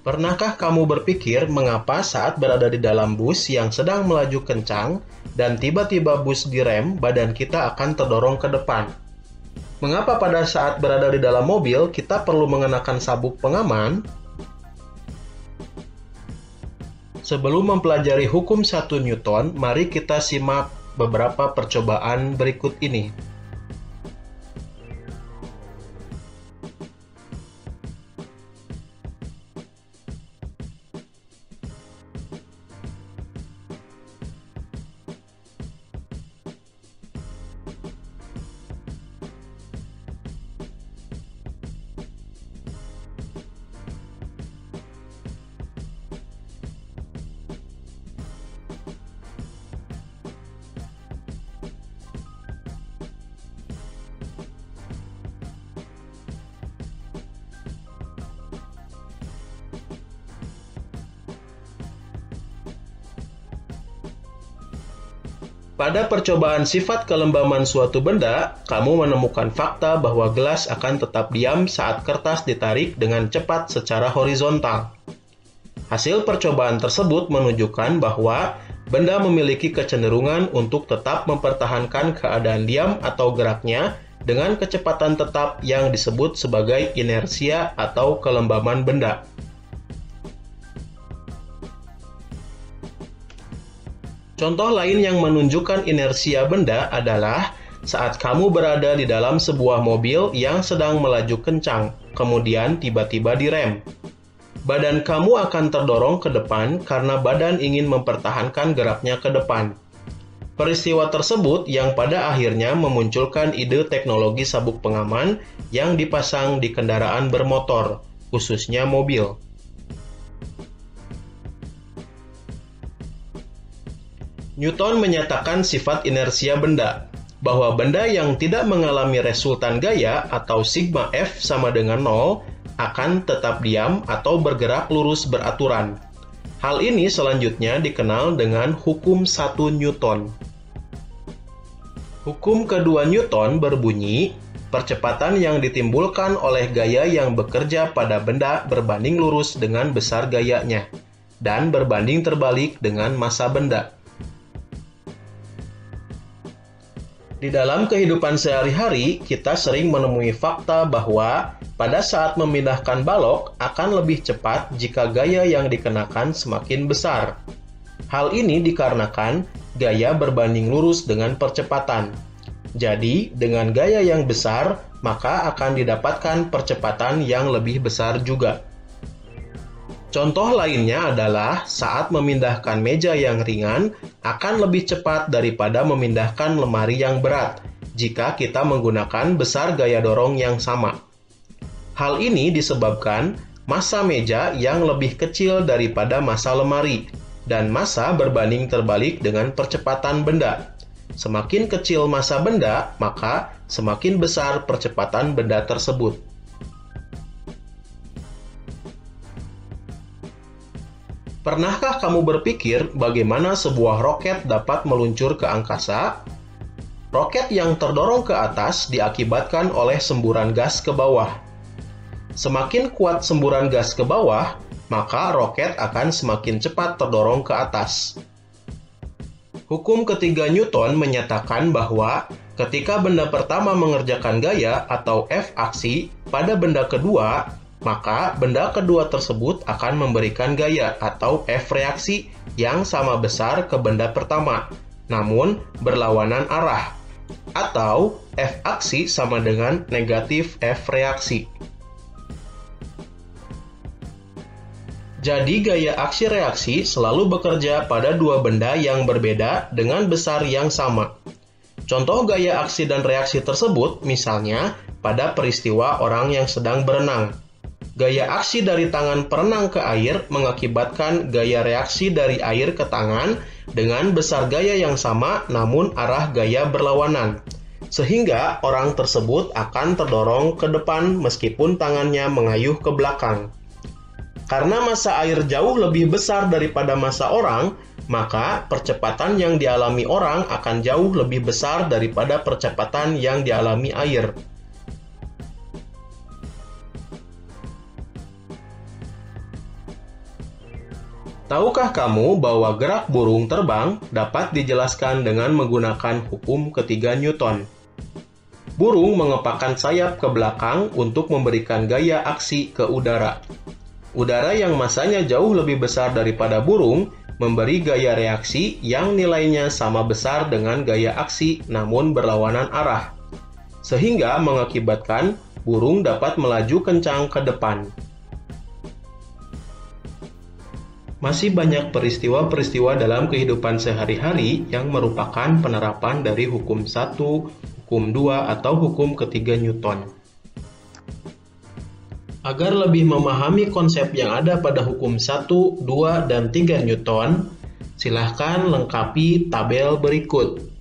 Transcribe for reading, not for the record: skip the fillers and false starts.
Pernahkah kamu berpikir mengapa saat berada di dalam bus yang sedang melaju kencang dan tiba-tiba bus direm, badan kita akan terdorong ke depan? Mengapa pada saat berada di dalam mobil kita perlu mengenakan sabuk pengaman? Sebelum mempelajari hukum 1 Newton, mari kita simak beberapa percobaan berikut ini. Pada percobaan sifat kelembaman suatu benda, kamu menemukan fakta bahwa gelas akan tetap diam saat kertas ditarik dengan cepat secara horizontal. Hasil percobaan tersebut menunjukkan bahwa benda memiliki kecenderungan untuk tetap mempertahankan keadaan diam atau geraknya dengan kecepatan tetap yang disebut sebagai inersia atau kelembaman benda. Contoh lain yang menunjukkan inersia benda adalah saat kamu berada di dalam sebuah mobil yang sedang melaju kencang, kemudian tiba-tiba direm. Badan kamu akan terdorong ke depan karena badan ingin mempertahankan geraknya ke depan. Peristiwa tersebut yang pada akhirnya memunculkan ide teknologi sabuk pengaman yang dipasang di kendaraan bermotor, khususnya mobil. Newton menyatakan sifat inersia benda, bahwa benda yang tidak mengalami resultan gaya atau sigma F sama dengan 0 akan tetap diam atau bergerak lurus beraturan. Hal ini selanjutnya dikenal dengan hukum 1 Newton. Hukum kedua Newton berbunyi, percepatan yang ditimbulkan oleh gaya yang bekerja pada benda berbanding lurus dengan besar gayanya, dan berbanding terbalik dengan massa benda. Di dalam kehidupan sehari-hari, kita sering menemui fakta bahwa pada saat memindahkan balok akan lebih cepat jika gaya yang dikenakan semakin besar. Hal ini dikarenakan gaya berbanding lurus dengan percepatan. Jadi, dengan gaya yang besar, maka akan didapatkan percepatan yang lebih besar juga. Contoh lainnya adalah saat memindahkan meja yang ringan akan lebih cepat daripada memindahkan lemari yang berat jika kita menggunakan besar gaya dorong yang sama. Hal ini disebabkan massa meja yang lebih kecil daripada massa lemari dan massa berbanding terbalik dengan percepatan benda. Semakin kecil massa benda, maka semakin besar percepatan benda tersebut. Pernahkah kamu berpikir bagaimana sebuah roket dapat meluncur ke angkasa? Roket yang terdorong ke atas diakibatkan oleh semburan gas ke bawah. Semakin kuat semburan gas ke bawah, maka roket akan semakin cepat terdorong ke atas. Hukum ketiga Newton menyatakan bahwa ketika benda pertama mengerjakan gaya atau F aksi pada benda kedua, maka benda kedua tersebut akan memberikan gaya atau F reaksi yang sama besar ke benda pertama, namun berlawanan arah, atau F aksi sama dengan negatif F reaksi. Jadi gaya aksi reaksi selalu bekerja pada dua benda yang berbeda dengan besar yang sama. Contoh gaya aksi dan reaksi tersebut misalnya pada peristiwa orang yang sedang berenang. Gaya aksi dari tangan perenang ke air mengakibatkan gaya reaksi dari air ke tangan dengan besar gaya yang sama namun arah gaya berlawanan. Sehingga orang tersebut akan terdorong ke depan meskipun tangannya mengayuh ke belakang. Karena massa air jauh lebih besar daripada massa orang, maka percepatan yang dialami orang akan jauh lebih besar daripada percepatan yang dialami air. Tahukah kamu bahwa gerak burung terbang dapat dijelaskan dengan menggunakan hukum ketiga Newton? Burung mengepakkan sayap ke belakang untuk memberikan gaya aksi ke udara. Udara yang masanya jauh lebih besar daripada burung memberi gaya reaksi yang nilainya sama besar dengan gaya aksi namun berlawanan arah, sehingga mengakibatkan burung dapat melaju kencang ke depan. Masih banyak peristiwa-peristiwa dalam kehidupan sehari-hari yang merupakan penerapan dari hukum 1, hukum 2, atau hukum ketiga Newton. Agar lebih memahami konsep yang ada pada hukum 1, 2, dan 3 Newton, silahkan lengkapi tabel berikut.